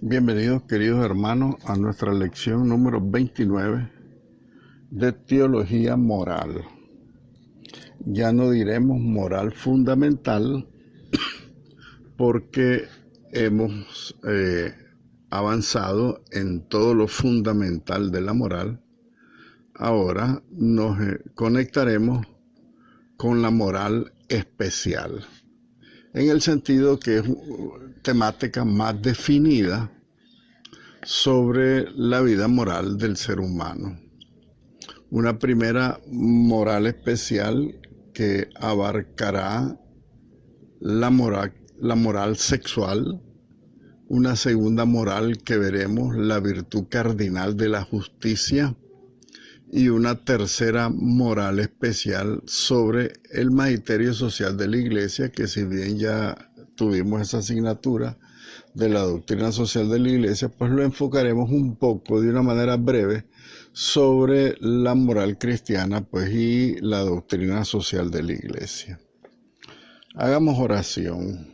Bienvenidos, queridos hermanos, a nuestra lección número 29 de Teología Moral. Ya no diremos moral fundamental porque hemos avanzado en todo lo fundamental de la moral. Ahora nos conectaremos con la moral especial, en el sentido que es temática más definida sobre la vida moral del ser humano. Una primera moral especial que abarcará la moral sexual, una segunda moral que veremos la virtud cardinal de la justicia y una tercera moral especial sobre el magisterio social de la Iglesia, que si bien ya tuvimos esa asignatura de la doctrina social de la Iglesia, pues lo enfocaremos un poco de una manera breve sobre la moral cristiana, pues, y la doctrina social de la Iglesia. Hagamos oración.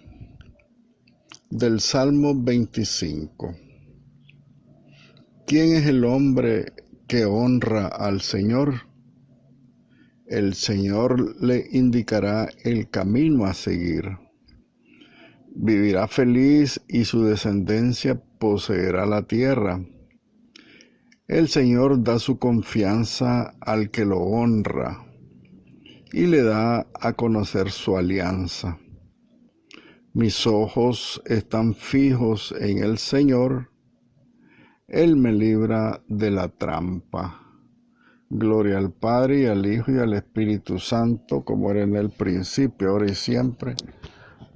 Del Salmo 25. ¿Quién es el hombre que honra al Señor? El Señor le indicará el camino a seguir. Vivirá feliz y su descendencia poseerá la tierra. El Señor da su confianza al que lo honra y le da a conocer su alianza. Mis ojos están fijos en el Señor. Él me libra de la trampa. Gloria al Padre, y al Hijo, y al Espíritu Santo, como era en el principio, ahora y siempre,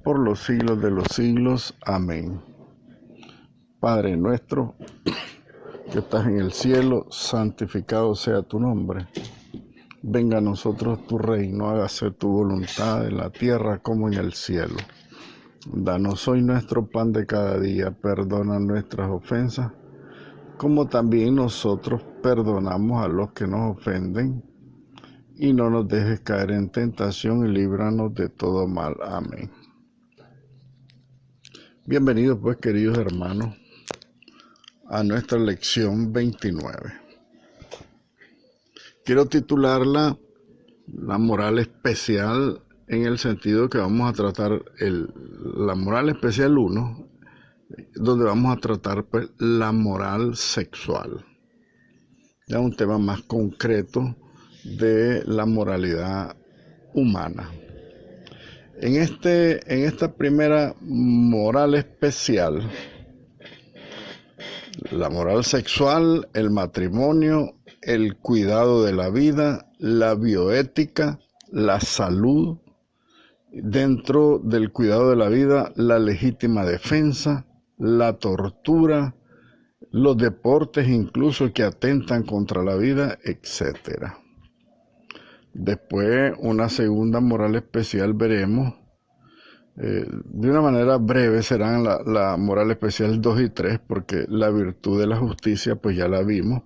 por los siglos de los siglos. Amén. Padre nuestro, que estás en el cielo, santificado sea tu nombre. Venga a nosotros tu reino, hágase tu voluntad en la tierra como en el cielo. Danos hoy nuestro pan de cada día, perdona nuestras ofensas, como también nosotros perdonamos a los que nos ofenden, y no nos dejes caer en tentación y líbranos de todo mal. Amén. Bienvenidos, pues, queridos hermanos, a nuestra lección 29. Quiero titularla La moral especial, en el sentido que vamos a tratar la moral especial 1, donde vamos a tratar, pues, la moral sexual. Ya un tema más concreto de la moralidad humana. En esta primera moral especial, la moral sexual, el matrimonio, el cuidado de la vida, la bioética, la salud, dentro del cuidado de la vida, la legítima defensa, la tortura, los deportes incluso que atentan contra la vida, etc. Después, una segunda moral especial veremos, de una manera breve serán la moral especial 2 y 3, porque la virtud de la justicia pues ya la vimos.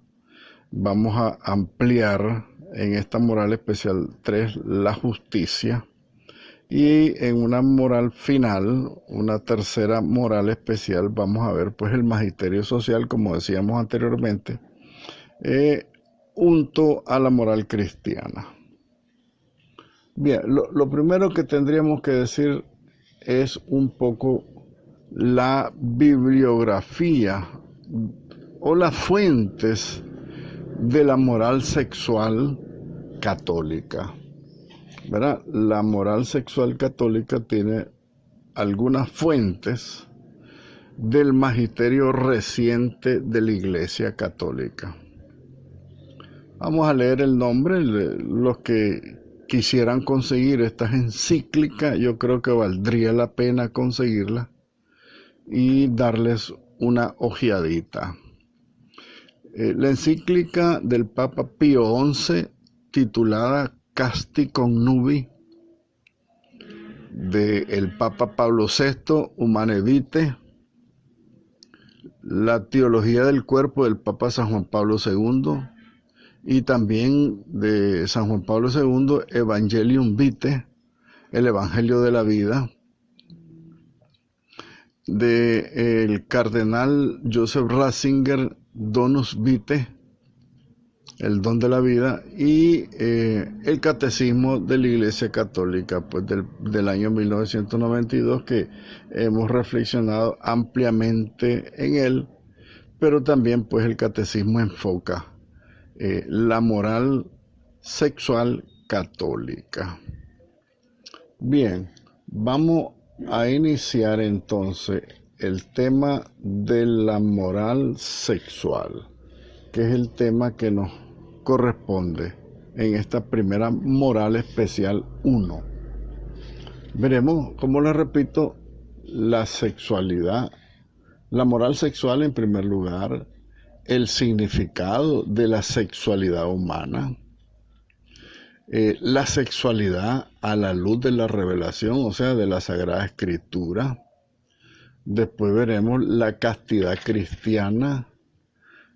Vamos a ampliar en esta moral especial 3 la justicia, y en una moral final, una tercera moral especial, vamos a ver pues el magisterio social, como decíamos anteriormente, junto a la moral cristiana. Bien, lo primero que tendríamos que decir es un poco la bibliografía o las fuentes de la moral sexual católica, ¿verdad? La moral sexual católica tiene algunas fuentes del magisterio reciente de la Iglesia Católica. Vamos a leer el nombre. Los que quisieran conseguir estas encíclicas, yo creo que valdría la pena conseguirla y darles una ojeadita. La encíclica del Papa Pío XI, titulada Casti Connubii, del Papa Pablo VI, Humanae Vitae. La teología del cuerpo del Papa San Juan Pablo II, y también de San Juan Pablo II, Evangelium Vitae, el Evangelio de la Vida. de el cardenal Joseph Ratzinger, Donus Vitae, el don de la vida, y el catecismo de la Iglesia Católica, pues del año 1992, que hemos reflexionado ampliamente en él, pero también pues el catecismo enfoca la moral sexual católica. Bien, vamos a iniciar entonces el tema de la moral sexual, que es el tema que nos corresponde en esta primera moral especial 1. Veremos, como les repito, la sexualidad, la moral sexual en primer lugar, el significado de la sexualidad humana, la sexualidad a la luz de la revelación, o sea, de la Sagrada Escritura. Después veremos la castidad cristiana,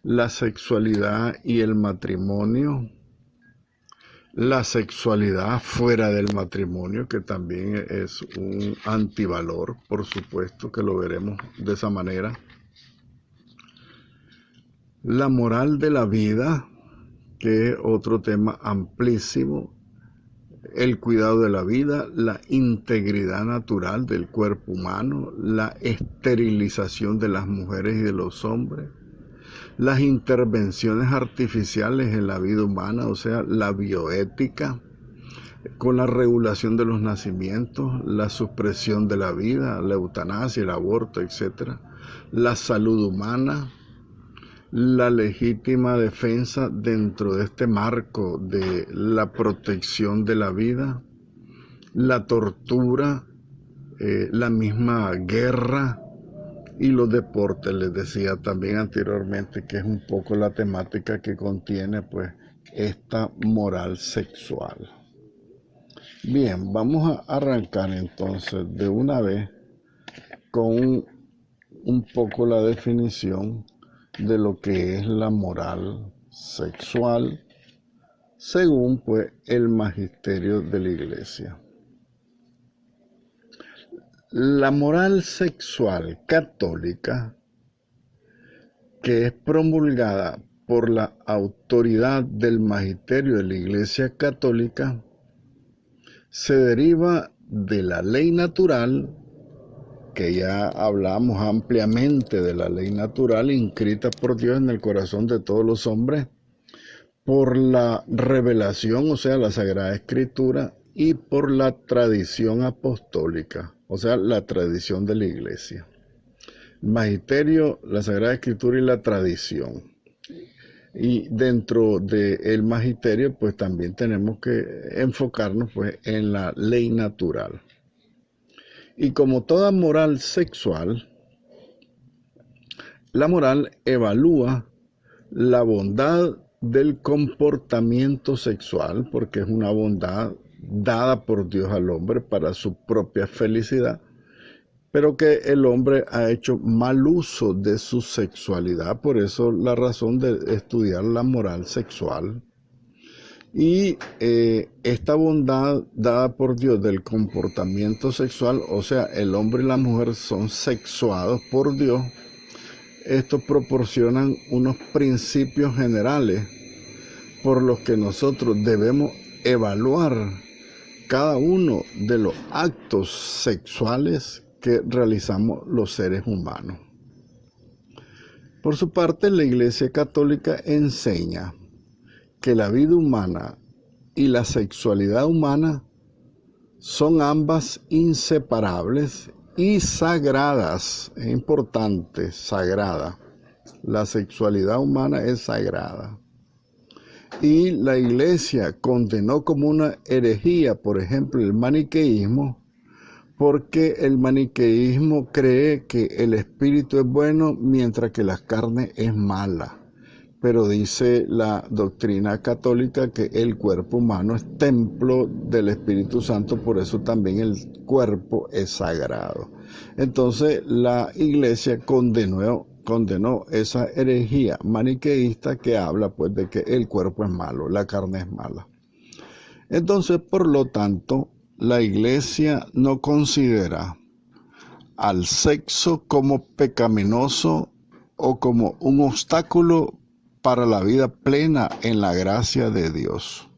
la sexualidad y el matrimonio, la sexualidad fuera del matrimonio, que también es un antivalor, por supuesto que lo veremos de esa manera. La moral de la vida, que es otro tema amplísimo, el cuidado de la vida, la integridad natural del cuerpo humano, la esterilización de las mujeres y de los hombres, las intervenciones artificiales en la vida humana, o sea, la bioética, con la regulación de los nacimientos, la supresión de la vida, la eutanasia, el aborto, etc., la salud humana, la legítima defensa dentro de este marco de la protección de la vida, la tortura, la misma guerra y los deportes. Les decía también anteriormente que es un poco la temática que contiene pues esta moral sexual. Bien, vamos a arrancar entonces de una vez con un poco la definición de lo que es la moral sexual según pues el magisterio de la Iglesia. La moral sexual católica, que es promulgada por la autoridad del magisterio de la Iglesia Católica, se deriva de la ley natural, que ya hablamos ampliamente de la ley natural inscrita por Dios en el corazón de todos los hombres, por la revelación, o sea, la Sagrada Escritura, y por la tradición apostólica, o sea, la tradición de la Iglesia. El magisterio, la Sagrada Escritura y la tradición. Y dentro del magisterio, pues también tenemos que enfocarnos pues en la ley natural. Y como toda moral sexual, la moral evalúa la bondad del comportamiento sexual, porque es una bondad dada por Dios al hombre para su propia felicidad, pero que el hombre ha hecho mal uso de su sexualidad. Por eso la razón de estudiar la moral sexual. Y esta bondad dada por Dios del comportamiento sexual, o sea, el hombre y la mujer son sexuados por Dios. Estos proporcionan unos principios generales por los que nosotros debemos evaluar cada uno de los actos sexuales que realizamos los seres humanos. Por su parte, la Iglesia Católica enseña que la vida humana y la sexualidad humana son ambas inseparables y sagradas. Es importante, sagrada. La sexualidad humana es sagrada. Y la Iglesia condenó como una herejía, por ejemplo, el maniqueísmo, porque el maniqueísmo cree que el espíritu es bueno mientras que la carne es mala. Pero dice la doctrina católica que el cuerpo humano es templo del Espíritu Santo, por eso también el cuerpo es sagrado. Entonces la Iglesia condenó esa herejía maniqueísta que habla pues de que el cuerpo es malo, la carne es mala. Entonces, por lo tanto, la Iglesia no considera al sexo como pecaminoso o como un obstáculo para la vida plena en la gracia de Dios.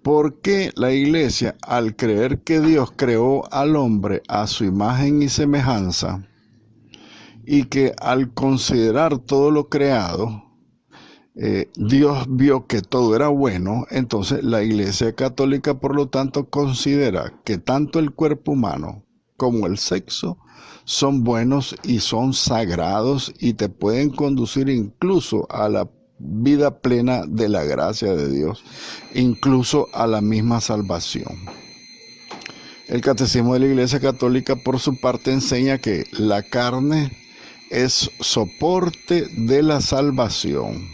Porque la Iglesia, al creer que Dios creó al hombre a su imagen y semejanza, y que al considerar todo lo creado, Dios vio que todo era bueno, entonces la Iglesia Católica, por lo tanto, considera que tanto el cuerpo humano como el sexo son buenos y son sagrados y te pueden conducir incluso a la vida plena de la gracia de Dios, incluso a la misma salvación. El Catecismo de la Iglesia Católica, por su parte, enseña que la carne es soporte de la salvación.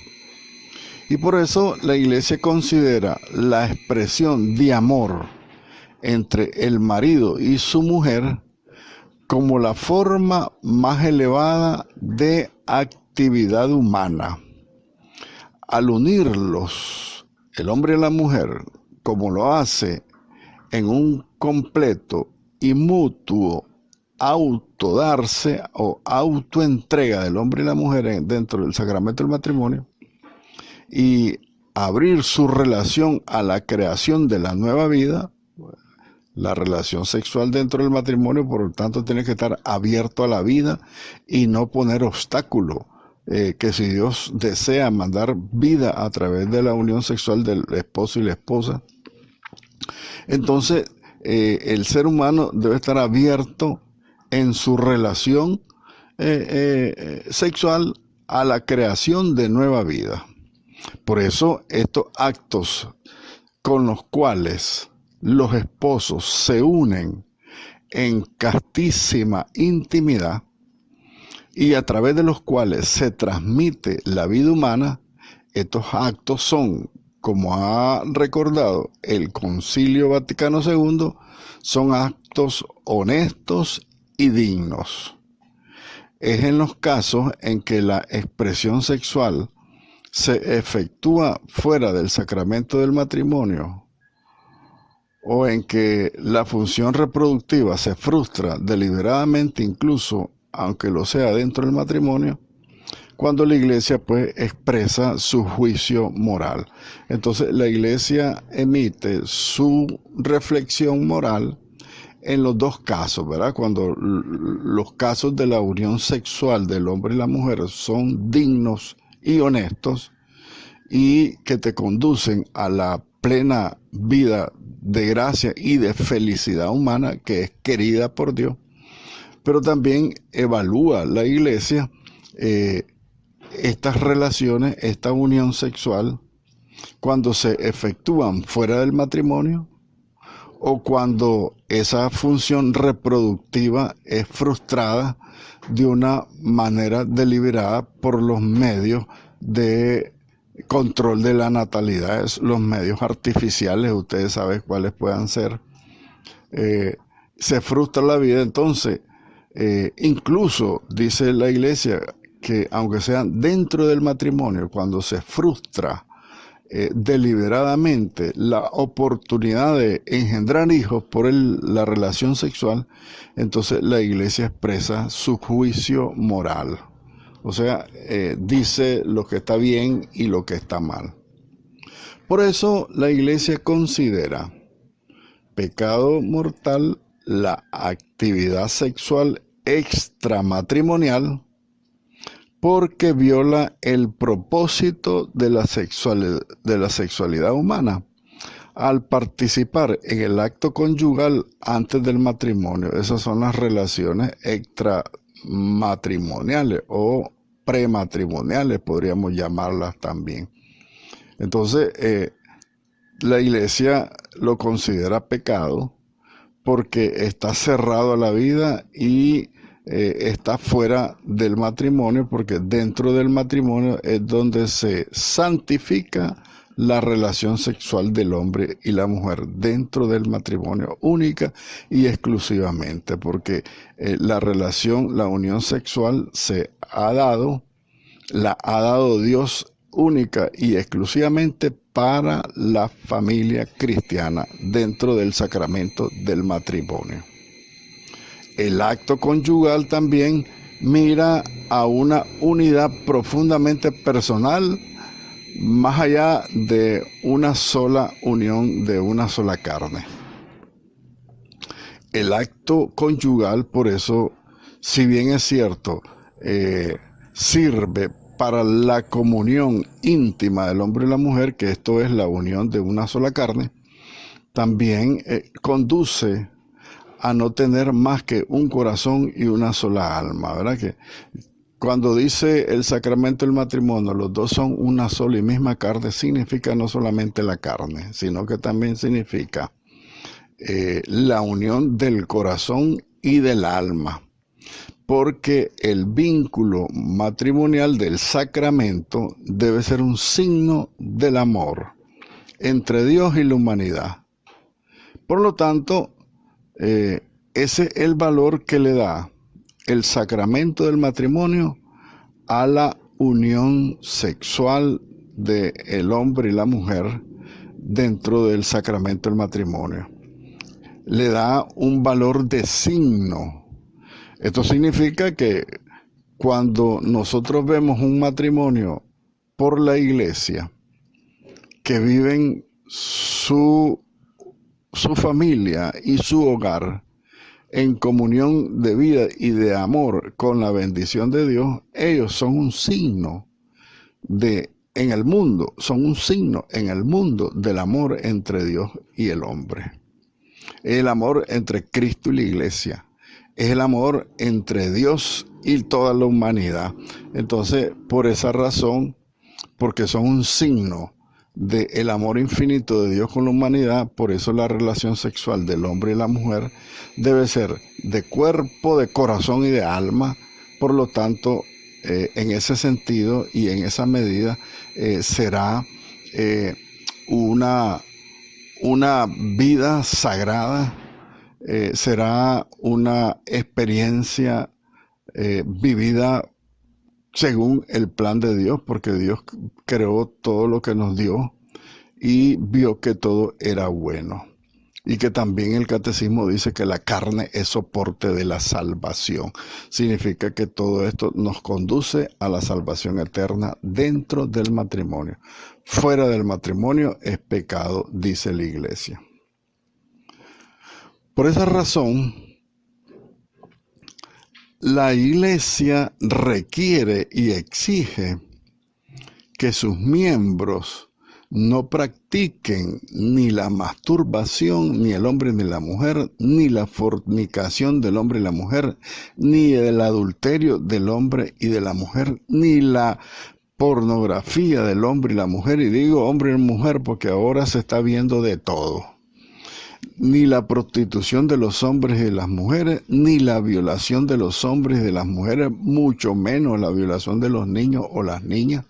Y por eso la Iglesia considera la expresión de amor entre el marido y su mujer como la forma más elevada de actividad humana. Al unirlos, el hombre y la mujer, como lo hace en un completo y mutuo autodarse o autoentrega del hombre y la mujer dentro del sacramento del matrimonio, y abrir su relación a la creación de la nueva vida, la relación sexual dentro del matrimonio, por lo tanto, tiene que estar abierto a la vida y no poner obstáculo. Que si Dios desea mandar vida a través de la unión sexual del esposo y la esposa, entonces el ser humano debe estar abierto en su relación sexual a la creación de nueva vida. Por eso estos actos con los cuales los esposos se unen en castísima intimidad y a través de los cuales se transmite la vida humana, estos actos son, como ha recordado el Concilio Vaticano II, son actos honestos y dignos. Es en los casos en que la expresión sexual se efectúa fuera del sacramento del matrimonio o en que la función reproductiva se frustra deliberadamente, incluso aunque lo sea dentro del matrimonio, cuando la Iglesia pues expresa su juicio moral. Entonces la Iglesia emite su reflexión moral en los dos casos, ¿verdad? Cuando los casos de la unión sexual del hombre y la mujer son dignos y honestos y que te conducen a la plena vida de gracia y de felicidad humana que es querida por Dios. Pero también evalúa la Iglesia estas relaciones, esta unión sexual, cuando se efectúan fuera del matrimonio o cuando esa función reproductiva es frustrada de una manera deliberada por los medios de control de la natalidad, los medios artificiales, ustedes saben cuáles puedan ser. Se frustra la vida, entonces, incluso dice la Iglesia que aunque sean dentro del matrimonio, cuando se frustra deliberadamente la oportunidad de engendrar hijos por la relación sexual, entonces la Iglesia expresa su juicio moral. O sea, dice lo que está bien y lo que está mal. Por eso la Iglesia considera pecado mortal la actividad sexual extramatrimonial porque viola el propósito de la sexualidad humana al participar en el acto conyugal antes del matrimonio. Esas son las relaciones extramatrimoniales o prematrimoniales, podríamos llamarlas también. Entonces, la Iglesia lo considera pecado porque está cerrado a la vida y está fuera del matrimonio, porque dentro del matrimonio es donde se santifica la relación sexual del hombre y la mujer, dentro del matrimonio única y exclusivamente, porque la relación, la unión sexual la ha dado Dios única y exclusivamente para la familia cristiana dentro del sacramento del matrimonio. el acto conyugal también mira a una unidad profundamente personal, más allá de una sola unión, de una sola carne. El acto conyugal, por eso, si bien es cierto, sirve para la comunión íntima del hombre y la mujer, que esto es la unión de una sola carne, también conduce a no tener más que un corazón y una sola alma, ¿verdad? Que cuando dice el sacramento del matrimonio, los dos son una sola y misma carne, significa no solamente la carne, sino que también significa la unión del corazón y del alma, porque el vínculo matrimonial del sacramento debe ser un signo del amor entre Dios y la humanidad. Por lo tanto, ese es el valor que le da el sacramento del matrimonio a la unión sexual del hombre y la mujer dentro del sacramento del matrimonio. Le da un valor de signo. Esto significa que cuando nosotros vemos un matrimonio por la iglesia, que viven su familia y su hogar en comunión de vida y de amor con la bendición de Dios, ellos son un signo en el mundo, son un signo en el mundo del amor entre Dios y el hombre. El amor entre Cristo y la iglesia. Es el amor entre Dios y toda la humanidad. Entonces, por esa razón, porque son un signo del amor infinito de Dios con la humanidad, por eso la relación sexual del hombre y la mujer debe ser de cuerpo, de corazón y de alma. Por lo tanto, en ese sentido y en esa medida será una vida sagrada, será una experiencia vivida según el plan de Dios, porque Dios creó todo lo que nos dio y vio que todo era bueno. Y que también el catecismo dice que la carne es soporte de la salvación. Significa que todo esto nos conduce a la salvación eterna dentro del matrimonio. Fuera del matrimonio es pecado, dice la iglesia. Por esa razón, la iglesia requiere y exige que sus miembros no practiquen ni la masturbación, ni el hombre ni la mujer, ni la fornicación del hombre y la mujer, ni el adulterio del hombre y de la mujer, ni la pornografía del hombre y la mujer. Y digo hombre y mujer porque ahora se está viendo de todo. Ni la prostitución de los hombres y de las mujeres, ni la violación de los hombres y de las mujeres, mucho menos la violación de los niños o las niñas,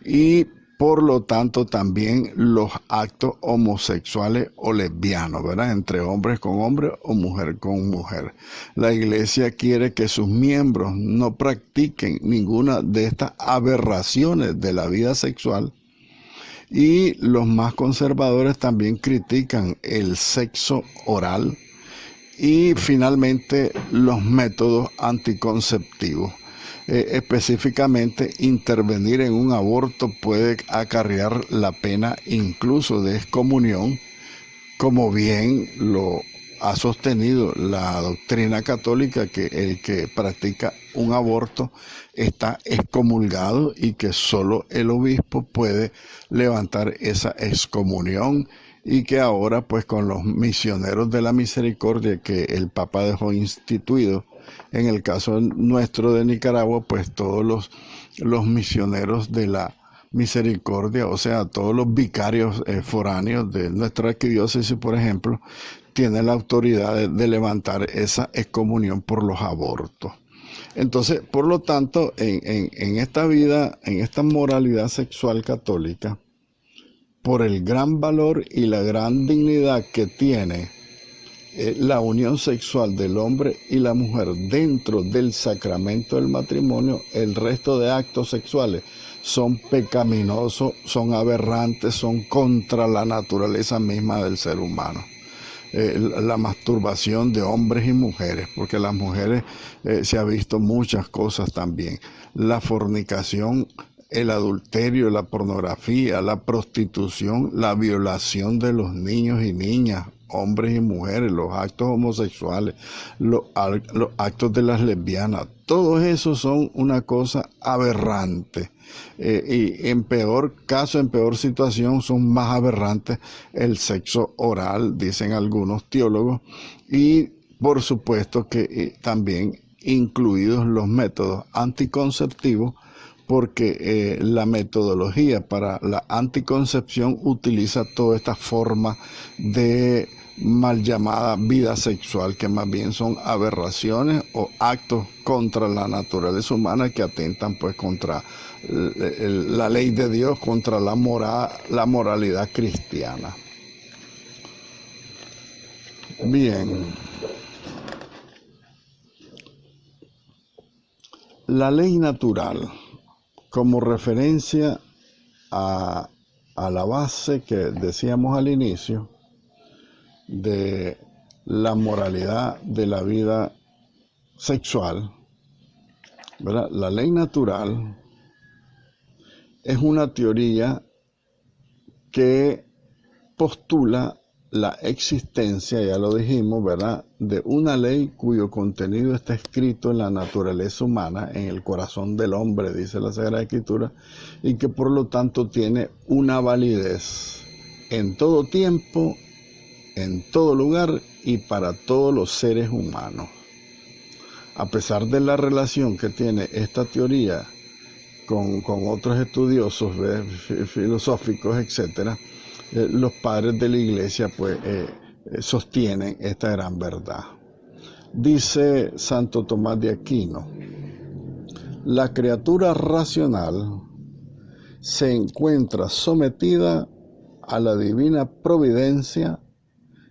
y por lo tanto también los actos homosexuales o lesbianos, ¿verdad? Entre hombres con hombres o mujer con mujer. La iglesia quiere que sus miembros no practiquen ninguna de estas aberraciones de la vida sexual. Y los más conservadores también critican el sexo oral y finalmente los métodos anticonceptivos. Específicamente, intervenir en un aborto puede acarrear la pena incluso de excomunión, como bien lo ha sostenido la doctrina católica, que el que practica un aborto está excomulgado y que solo el obispo puede levantar esa excomunión, y que ahora pues con los misioneros de la misericordia que el Papa dejó instituido, en el caso nuestro de Nicaragua, pues todos los misioneros de la misericordia, o sea, todos los vicarios foráneos de nuestra arquidiócesis, por ejemplo, tienen la autoridad de levantar esa excomunión por los abortos. Entonces, por lo tanto, en esta vida, en esta moralidad sexual católica, por el gran valor y la gran dignidad que tiene la unión sexual del hombre y la mujer dentro del sacramento del matrimonio, el resto de actos sexuales son pecaminosos, son aberrantes, son contra la naturaleza misma del ser humano. la masturbación de hombres y mujeres, porque las mujeres se ha visto muchas cosas también. La fornicación, el adulterio, la pornografía, la prostitución, la violación de los niños y niñas, hombres y mujeres, los actos homosexuales, los actos de las lesbianas, todos esos son una cosa aberrante. Y en peor caso, en peor situación, son más aberrantes el sexo oral, dicen algunos teólogos, y por supuesto que también incluidos los métodos anticonceptivos, porque la metodología para la anticoncepción utiliza toda esta forma de mal llamada vida sexual, que más bien son aberraciones o actos contra la naturaleza humana que atentan pues contra la ley de Dios, contra la moralidad cristiana. Bien. La ley natural, como referencia a la base que decíamos al inicio, de la moralidad de la vida sexual, ¿verdad? La ley natural es una teoría que postula la existencia, ya lo dijimos, ¿verdad?, de una ley cuyo contenido está escrito en la naturaleza humana, en el corazón del hombre, dice la Sagrada Escritura, y que por lo tanto tiene una validez en todo tiempo, en todo lugar y para todos los seres humanos. A pesar de la relación que tiene esta teoría con otros estudiosos filosóficos, etcétera, los padres de la Iglesia pues sostienen esta gran verdad. Dice Santo Tomás de Aquino: la criatura racional se encuentra sometida a la divina providencia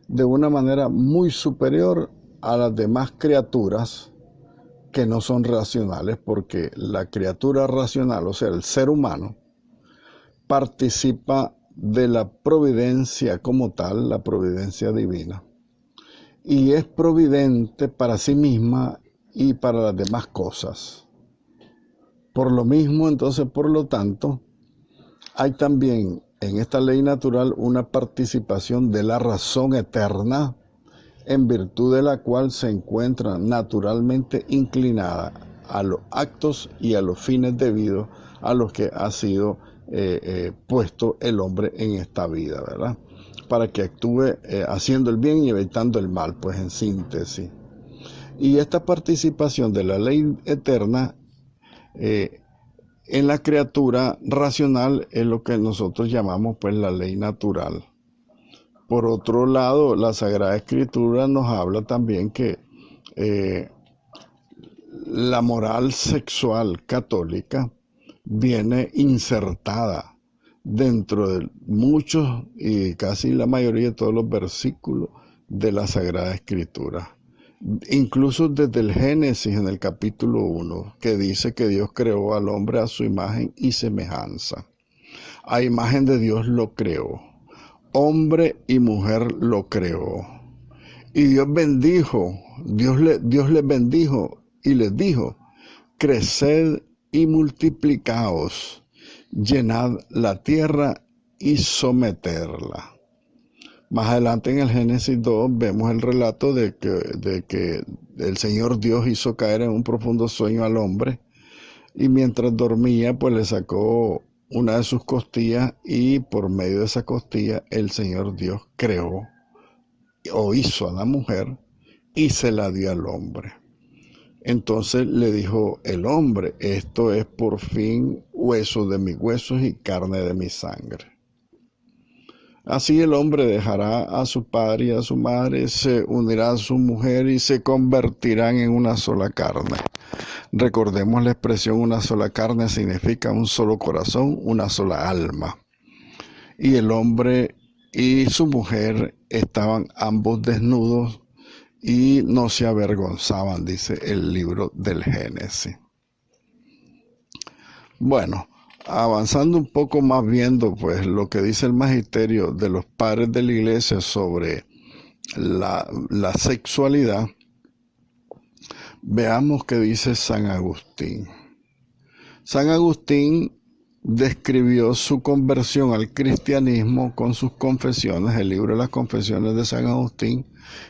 de una manera muy superior a las demás criaturas que no son racionales, porque la criatura racional, o sea, el ser humano, participa de la providencia como tal, la providencia divina, y es providente para sí misma y para las demás cosas. Por lo mismo, entonces, por lo tanto, hay también en esta ley natural una participación de la razón eterna, en virtud de la cual se encuentra naturalmente inclinada a los actos y a los fines debidos a los que ha sido puesto el hombre en esta vida, ¿verdad? Para que actúe haciendo el bien y evitando el mal, pues en síntesis. Y esta participación de la ley eterna en la criatura racional es lo que nosotros llamamos pues la ley natural. Por otro lado, la Sagrada Escritura nos habla también que la moral sexual católica viene insertada dentro de muchos y casi la mayoría de todos los versículos de la Sagrada Escritura. Incluso desde el Génesis en el capítulo 1, que dice que Dios creó al hombre a su imagen y semejanza. A imagen de Dios lo creó. Hombre y mujer lo creó. Y Dios bendijo, Dios les bendijo y les dijo: creced y multiplicaos, llenad la tierra y someterla. Más adelante en el Génesis 2 vemos el relato de que el Señor Dios hizo caer en un profundo sueño al hombre, y mientras dormía pues le sacó una de sus costillas, y por medio de esa costilla el Señor Dios creó o hizo a la mujer y se la dio al hombre. Entonces le dijo el hombre: esto es por fin hueso de mis huesos y carne de mi sangre. Así el hombre dejará a su padre y a su madre, se unirá a su mujer y se convertirán en una sola carne. Recordemos la expresión una sola carne significa un solo corazón, una sola alma. Y el hombre y su mujer estaban ambos desnudos y no se avergonzaban, dice el libro del Génesis. Bueno, avanzando un poco más, viendo pues lo que dice el magisterio de los padres de la Iglesia sobre la sexualidad, veamos qué dice San Agustín. San Agustín describió su conversión al cristianismo con sus confesiones. El libro de las confesiones de San Agustín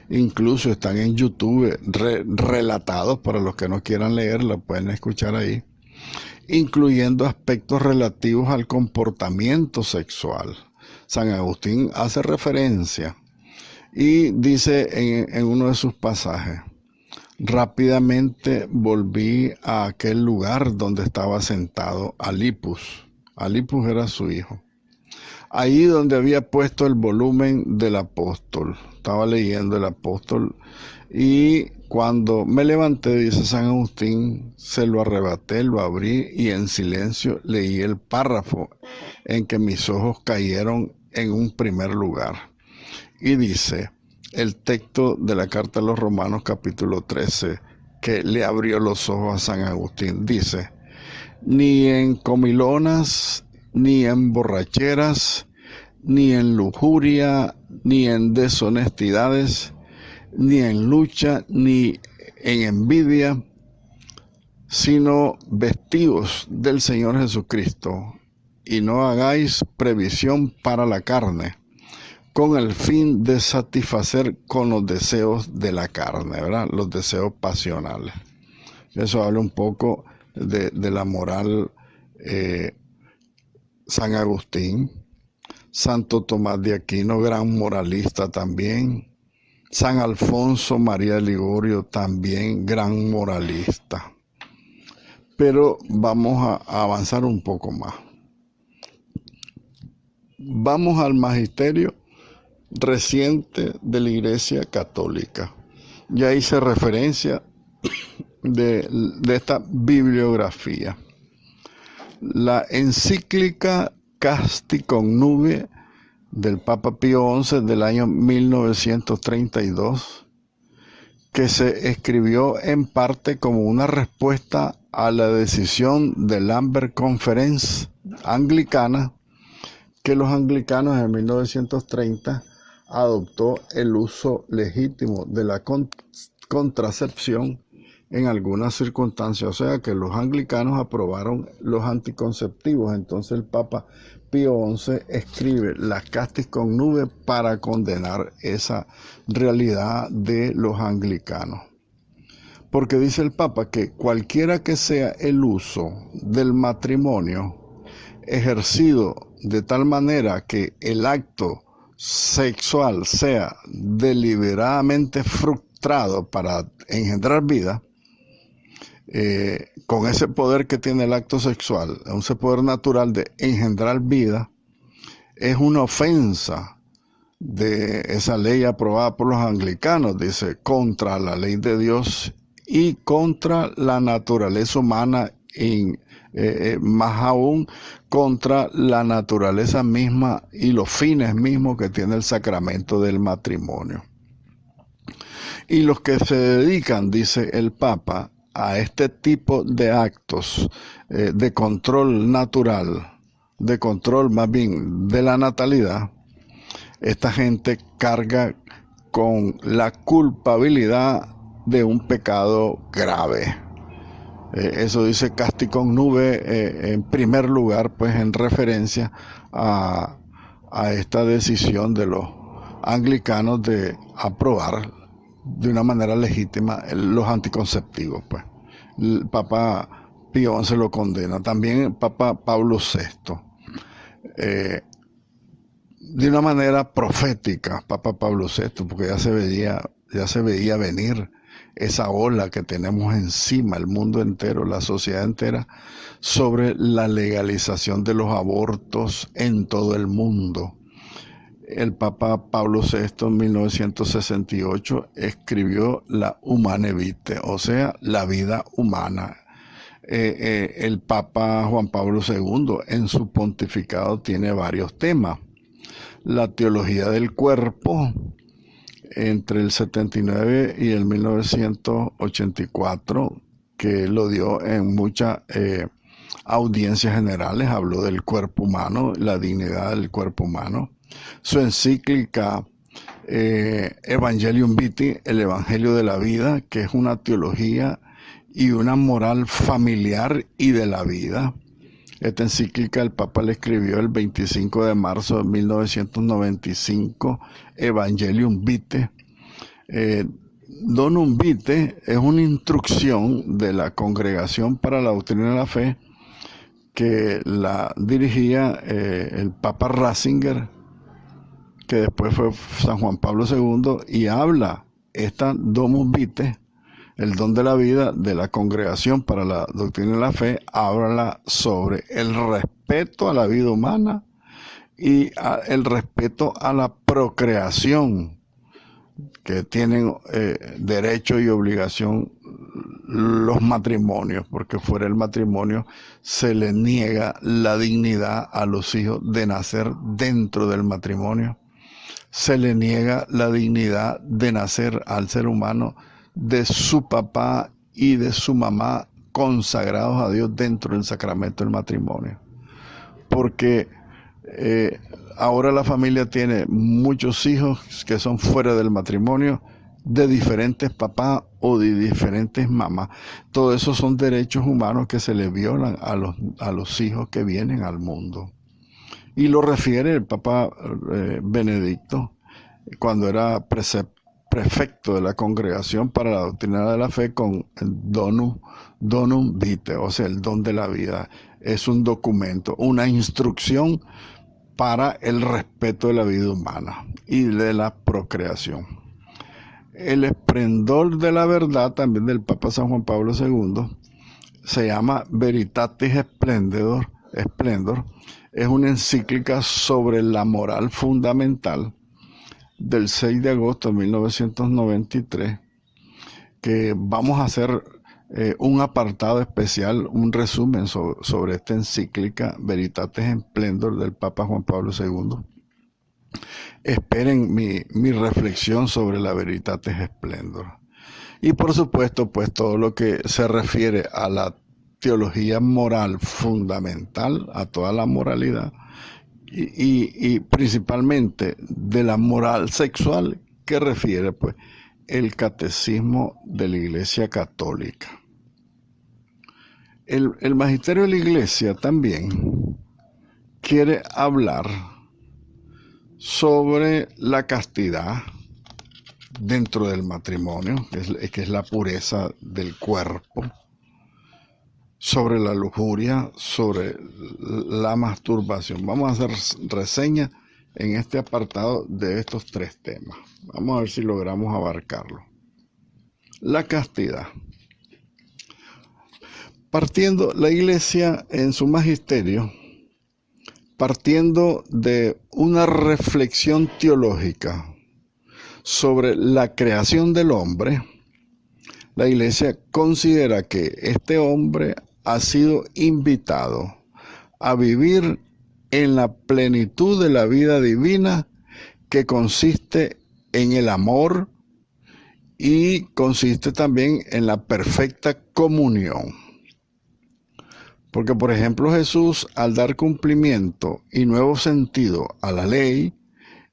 incluso están en YouTube relatados para los que no quieran leerla, pueden escuchar ahí, incluyendo aspectos relativos al comportamiento sexual. San Agustín hace referencia y dice en uno de sus pasajes: rápidamente volví a aquel lugar donde estaba sentado Alipus. Alipus era su hijo. Ahí donde había puesto el volumen del apóstol. Estaba leyendo el apóstol y cuando me levanté, dice San Agustín, se lo arrebaté, lo abrí y en silencio leí el párrafo en que mis ojos cayeron en un primer lugar. Y dice el texto de la carta a los Romanos capítulo 13, que le abrió los ojos a San Agustín. Dice: ni en comilonas, ni en borracheras, ni en lujuria, ni en deshonestidades, ni en lucha, ni en envidia, sino vestidos del Señor Jesucristo, y no hagáis previsión para la carne, con el fin de satisfacer con los deseos de la carne, ¿verdad? Los deseos pasionales. Eso habla un poco de la moral. San Agustín, Santo Tomás de Aquino, gran moralista también, San Alfonso María de Ligorio, también gran moralista. Pero vamos a avanzar un poco más. Vamos al magisterio reciente de la Iglesia Católica. Ya hice referencia de esta bibliografía. La encíclica Casti Connubii del Papa Pío XI del año 1932, que se escribió en parte como una respuesta a la decisión de Lambert Conference anglicana, que los anglicanos en 1930 adoptó el uso legítimo de la contracepción en algunas circunstancias, o sea que los anglicanos aprobaron los anticonceptivos. Entonces el Papa Pío XI escribe la Casti Connubii para condenar esa realidad de los anglicanos. Porque dice el Papa que cualquiera que sea el uso del matrimonio ejercido de tal manera que el acto sexual sea deliberadamente frustrado para engendrar vida, con ese poder que tiene el acto sexual, ese poder natural de engendrar vida, es una ofensa de esa ley aprobada por los anglicanos, dice, contra la ley de Dios y contra la naturaleza humana, y más aún contra la naturaleza misma y los fines mismos que tiene el sacramento del matrimonio. Y los que se dedican, dice el Papa, a este tipo de actos de control natural, de control más bien de la natalidad, esta gente carga con la culpabilidad de un pecado grave. Eso dice Casti Connubii en primer lugar, pues en referencia a esta decisión de los anglicanos de aprobar de una manera legítima los anticonceptivos, pues. El Papa Pío XI lo condena. También el Papa Pablo VI. De una manera profética, Papa Pablo VI, porque ya se veía venir esa ola que tenemos encima, el mundo entero, la sociedad entera, sobre la legalización de los abortos en todo el mundo. El Papa Pablo VI en 1968 escribió la Humane Vitae, o sea, la vida humana. El Papa Juan Pablo II en su pontificado tiene varios temas. La teología del cuerpo, entre el 79 y el 1984, que lo dio en muchas audiencias generales, habló del cuerpo humano, la dignidad del cuerpo humano. Su encíclica Evangelium Vitae, el Evangelio de la Vida, que es una teología y una moral familiar y de la vida. Esta encíclica el Papa le escribió el 25 de marzo de 1995, Evangelium Vitae. Donum Vitae es una instrucción de la Congregación para la Doctrina de la Fe que la dirigía el Papa Ratzinger, que después fue San Juan Pablo II, y habla esta Domus Vitae, el don de la vida de la Congregación para la Doctrina de la Fe, habla sobre el respeto a la vida humana y el respeto a la procreación, que tienen derecho y obligación los matrimonios, porque fuera del matrimonio se le niega la dignidad a los hijos de nacer dentro del matrimonio, se le niega la dignidad de nacer al ser humano de su papá y de su mamá consagrados a Dios dentro del sacramento del matrimonio, porque ahora la familia tiene muchos hijos que son fuera del matrimonio, de diferentes papás o de diferentes mamás. Todo eso son derechos humanos que se le violan a los hijos que vienen al mundo. Y lo refiere el Papa Benedicto cuando era prefecto de la Congregación para la Doctrina de la Fe con el Donum Vitae, o sea, el don de la vida. Es un documento, una instrucción para el respeto de la vida humana y de la procreación. El esplendor de la verdad, también del Papa San Juan Pablo II, se llama Veritatis Splendor, es una encíclica sobre la moral fundamental del 6 de agosto de 1993, que vamos a hacer un apartado especial, un resumen sobre esta encíclica Veritatis Splendor del Papa Juan Pablo II. Esperen mi reflexión sobre la Veritatis Splendor. Y por supuesto, pues todo lo que se refiere a la teología moral fundamental, a toda la moralidad, y principalmente de la moral sexual, que refiere pues el catecismo de la Iglesia Católica. El magisterio de la Iglesia también quiere hablar sobre la castidad dentro del matrimonio, que es la pureza del cuerpo, sobre la lujuria, sobre la masturbación. Vamos a hacer reseña en este apartado de estos tres temas. Vamos a ver si logramos abarcarlo. La castidad. Partiendo la Iglesia en su magisterio, partiendo de una reflexión teológica sobre la creación del hombre, la Iglesia considera que este hombre ha sido invitado a vivir en la plenitud de la vida divina, que consiste en el amor y consiste también en la perfecta comunión. Porque, por ejemplo, Jesús, al dar cumplimiento y nuevo sentido a la ley,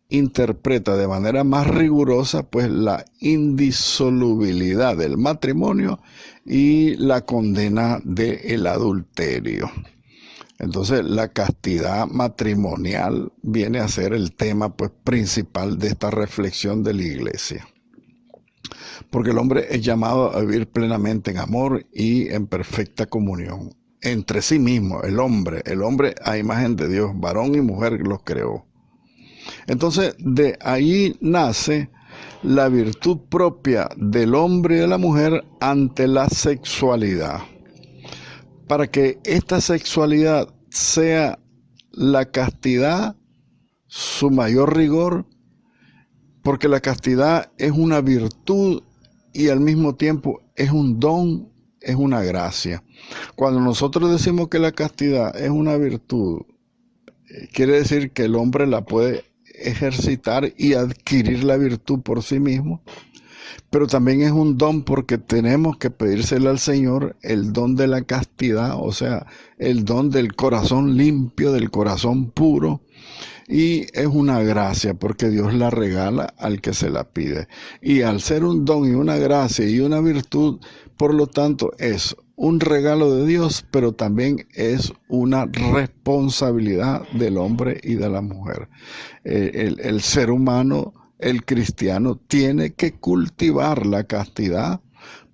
interpreta de manera más rigurosa pues la indisolubilidad del matrimonio y la condena del adulterio. Entonces la castidad matrimonial viene a ser el tema pues principal de esta reflexión de la Iglesia, porque el hombre es llamado a vivir plenamente en amor y en perfecta comunión entre sí mismo. El hombre a imagen de Dios, varón y mujer los creó. Entonces, de ahí nace la virtud propia del hombre y de la mujer ante la sexualidad. Para que esta sexualidad sea la castidad, su mayor rigor, porque la castidad es una virtud y al mismo tiempo es un don, es una gracia. Cuando nosotros decimos que la castidad es una virtud, quiere decir que el hombre la puede ejercitar y adquirir la virtud por sí mismo, Pero también es un don porque tenemos que pedírselo al Señor, el don de la castidad, o sea, el don del corazón limpio, del corazón puro. Y es una gracia porque Dios la regala al que se la pide. Y al ser un don y una gracia y una virtud, por lo tanto es un regalo de Dios, pero también es una responsabilidad del hombre y de la mujer. El ser humano, el cristiano, tiene que cultivar la castidad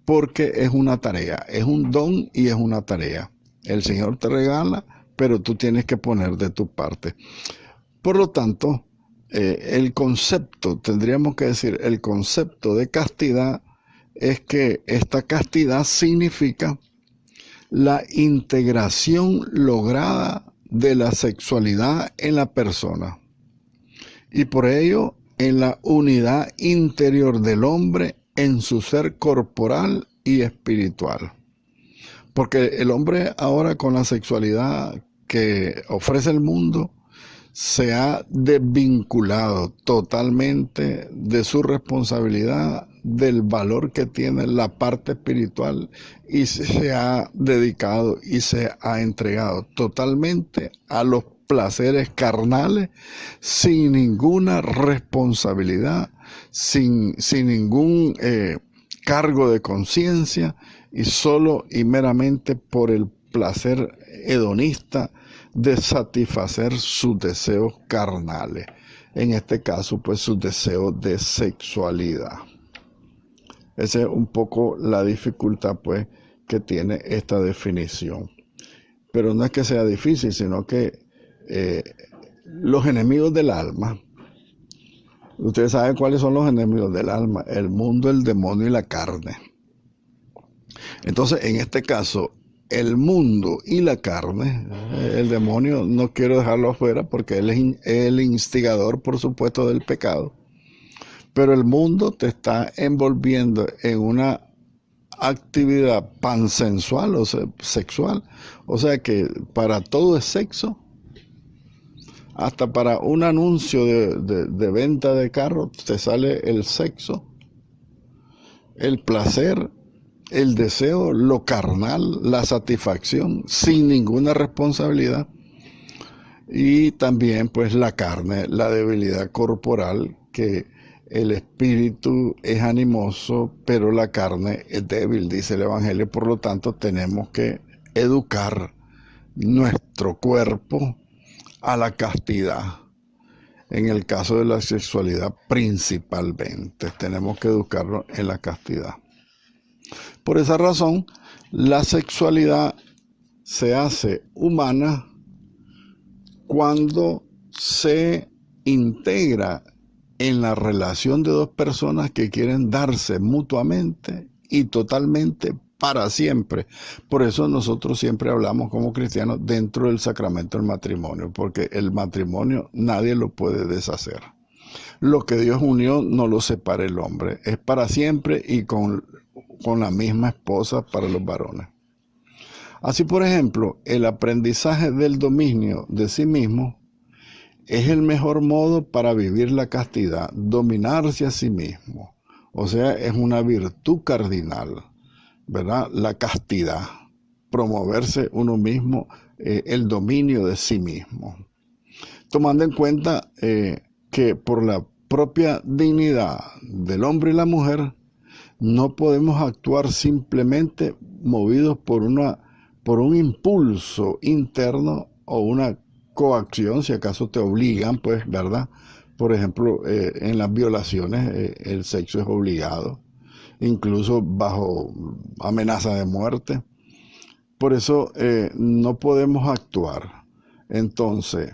porque es una tarea, es un don y es una tarea. El Señor te regala, pero tú tienes que poner de tu parte. Por lo tanto, el concepto, tendríamos que decir, el concepto de castidad es que esta castidad significa la integración lograda de la sexualidad en la persona y por ello en la unidad interior del hombre en su ser corporal y espiritual. Porque el hombre ahora con la sexualidad que ofrece el mundo se ha desvinculado totalmente de su responsabilidad, del valor que tiene la parte espiritual y se ha dedicado y se ha entregado totalmente a los placeres carnales sin ninguna responsabilidad, sin ningún cargo de conciencia y solo y meramente por el placer hedonista de satisfacer sus deseos carnales, en este caso pues sus deseos de sexualidad. Esa es un poco la dificultad pues que tiene esta definición, pero no es que sea difícil, sino que los enemigos del alma, ustedes saben cuáles son los enemigos del alma: el mundo, el demonio y la carne. Entonces en este caso el mundo y la carne, el demonio no quiero dejarlo afuera porque él es el instigador, por supuesto, del pecado, pero el mundo te está envolviendo en una actividad pansensual o sexual, o sea que para todo es sexo, hasta para un anuncio de venta de carros te sale el sexo, el placer, el deseo, lo carnal, la satisfacción, sin ninguna responsabilidad. Y también pues la carne, la debilidad corporal, que el espíritu es animoso, pero la carne es débil, dice el Evangelio. Por lo tanto, tenemos que educar nuestro cuerpo a la castidad. En el caso de la sexualidad, principalmente, tenemos que educarlo en la castidad. Por esa razón, la sexualidad se hace humana cuando se integra en la relación de dos personas que quieren darse mutuamente y totalmente para siempre. Por eso nosotros siempre hablamos como cristianos dentro del sacramento del matrimonio, porque el matrimonio nadie lo puede deshacer. Lo que Dios unió no lo separa el hombre, es para siempre y con la misma esposa para los varones. Así, por ejemplo, el aprendizaje del dominio de sí mismo es el mejor modo para vivir la castidad, dominarse a sí mismo. O sea, es una virtud cardinal, ¿verdad? La castidad, promoverse uno mismo, el dominio de sí mismo. Tomando en cuenta que por la propia dignidad del hombre y la mujer, no podemos actuar simplemente movidos por un impulso interno o una coacción, si acaso te obligan, pues, ¿verdad? Por ejemplo, en las violaciones el sexo es obligado, incluso bajo amenaza de muerte. Por eso no podemos actuar, entonces,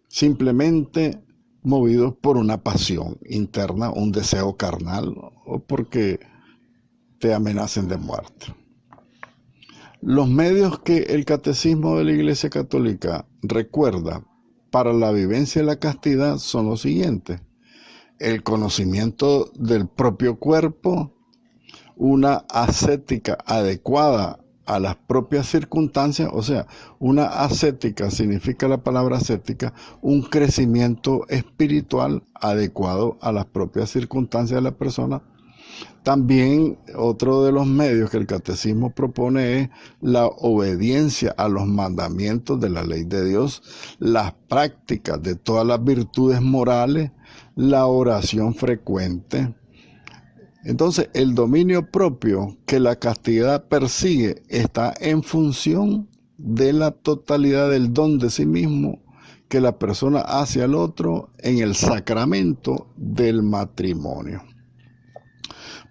simplemente movidos por una pasión interna, un deseo carnal, o porque te amenacen de muerte. Los medios que el Catecismo de la Iglesia Católica recuerda para la vivencia de la castidad son los siguientes: el conocimiento del propio cuerpo, una ascética adecuada a las propias circunstancias, o sea, una ascética significa la palabra ascética, un crecimiento espiritual adecuado a las propias circunstancias de la persona. También otro de los medios que el catecismo propone es la obediencia a los mandamientos de la ley de Dios, las prácticas de todas las virtudes morales, la oración frecuente. Entonces, el dominio propio que la castidad persigue está en función de la totalidad del don de sí mismo que la persona hace al otro en el sacramento del matrimonio.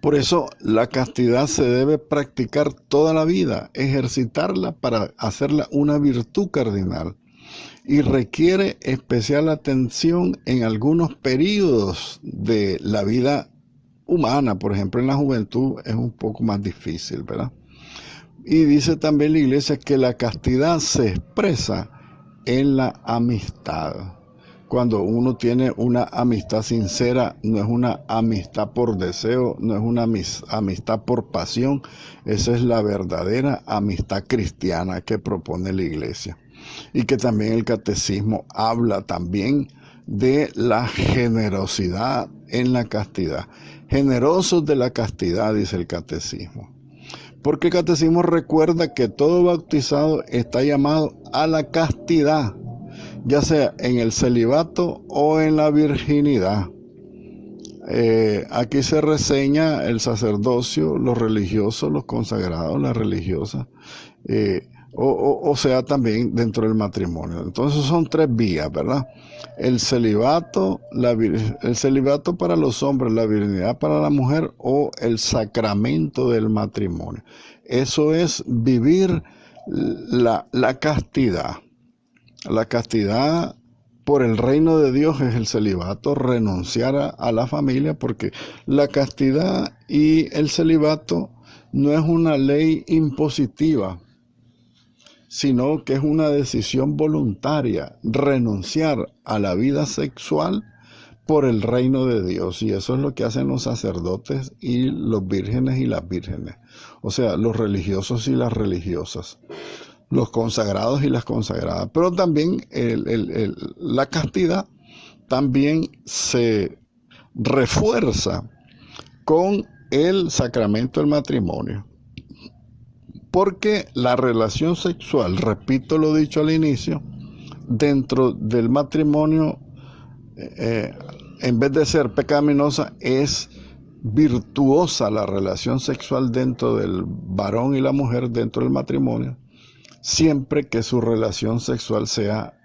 Por eso la castidad se debe practicar toda la vida, ejercitarla para hacerla una virtud cardinal y requiere especial atención en algunos periodos de la vida humana. Por ejemplo, en la juventud es un poco más difícil, ¿verdad? Y dice también la Iglesia que la castidad se expresa en la amistad. Cuando uno tiene una amistad sincera, no es una amistad por deseo, no es una amistad por pasión, esa es la verdadera amistad cristiana que propone la Iglesia. Y que también el catecismo habla también de la generosidad en la castidad. Generosos de la castidad, dice el catecismo. Porque el catecismo recuerda que todo bautizado está llamado a la castidad, ya sea en el celibato o en la virginidad. Aquí se reseña el sacerdocio, los religiosos, los consagrados, las religiosas, o sea también dentro del matrimonio. Entonces son tres vías, ¿verdad? El celibato para los hombres, la virginidad para la mujer o el sacramento del matrimonio. Eso es vivir la castidad. La castidad por el reino de Dios es el celibato, renunciar a la familia, porque la castidad y el celibato no es una ley impositiva, sino que es una decisión voluntaria, renunciar a la vida sexual por el reino de Dios. Y eso es lo que hacen los sacerdotes y los vírgenes y las vírgenes, o sea, los religiosos y las religiosas, los consagrados y las consagradas. Pero también la castidad también se refuerza con el sacramento del matrimonio. Porque la relación sexual, repito lo dicho al inicio, dentro del matrimonio, en vez de ser pecaminosa, es virtuosa la relación sexual dentro del varón y la mujer dentro del matrimonio, siempre que su relación sexual sea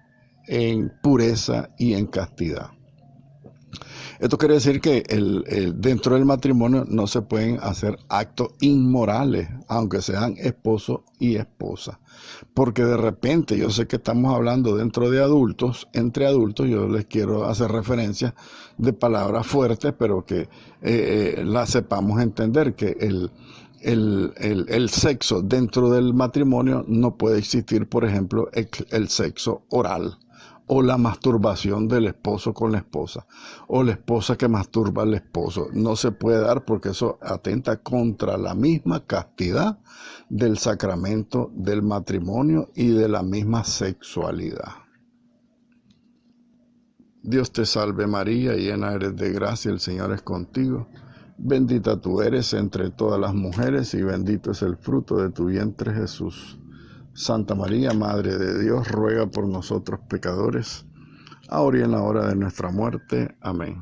en pureza y en castidad. Esto quiere decir que dentro del matrimonio no se pueden hacer actos inmorales, aunque sean esposo y esposa. Porque de repente, yo sé que estamos hablando dentro de adultos, entre adultos, yo les quiero hacer referencia de palabras fuertes, pero que las sepamos entender, que el sexo dentro del matrimonio no puede existir, por ejemplo, el sexo oral, o la masturbación del esposo con la esposa, o la esposa que masturba al esposo. No se puede dar porque eso atenta contra la misma castidad del sacramento del matrimonio y de la misma sexualidad. Dios te salve María, llena eres de gracia, el Señor es contigo. Bendita tú eres entre todas las mujeres y bendito es el fruto de tu vientre Jesús. Santa María, Madre de Dios, ruega por nosotros pecadores, ahora y en la hora de nuestra muerte. Amén.